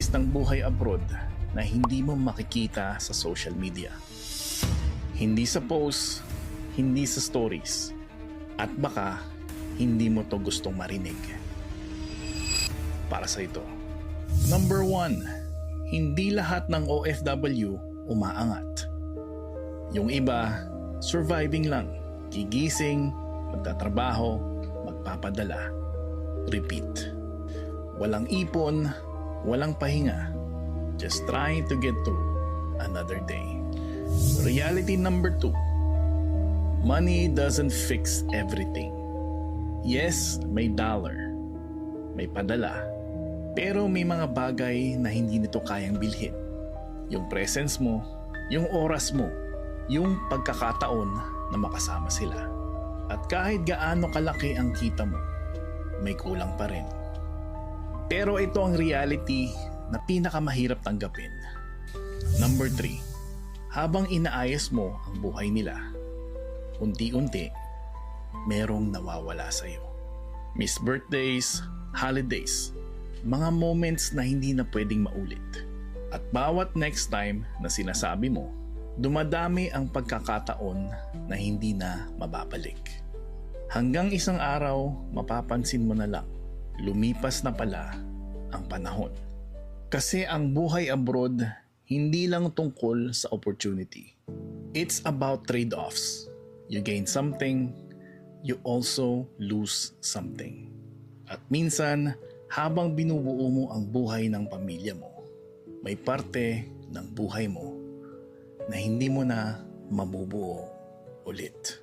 realities ng buhay abroad na hindi mo makikita sa social media. Hindi sa posts, hindi sa stories, at baka hindi mo to gustong marinig. Para sa ito. Number 1, hindi lahat ng OFW umaangat. Yung iba, surviving lang, gigising, magtatrabaho, magpapadala. Repeat. Walang ipon, walang pahinga. Just trying to get through another day. Reality number 2. Money doesn't fix everything. Yes, may dollar, may padala, pero may mga bagay na hindi nito kayang bilhin. Yung presence mo, yung oras mo, yung pagkakataon na makasama sila. At kahit gaano kalaki ang kita mo, may kulang pa rin. Pero ito ang reality na pinakamahirap tanggapin. Number 3. Habang inaayos mo ang buhay nila, unti-unti, merong nawawala sa'yo. Miss birthdays, holidays, mga moments na hindi na pwedeng maulit. At bawat next time na sinasabi mo, dumadami ang pagkakataon na hindi na mababalik. Hanggang isang araw, mapapansin mo na lang, lumipas na pala ang panahon. Kasi ang buhay abroad, hindi lang tungkol sa opportunity. It's about trade-offs. You gain something, you also lose something. At minsan, habang binubuo mo ang buhay ng pamilya mo, may parte ng buhay mo na hindi mo na mabubuo ulit.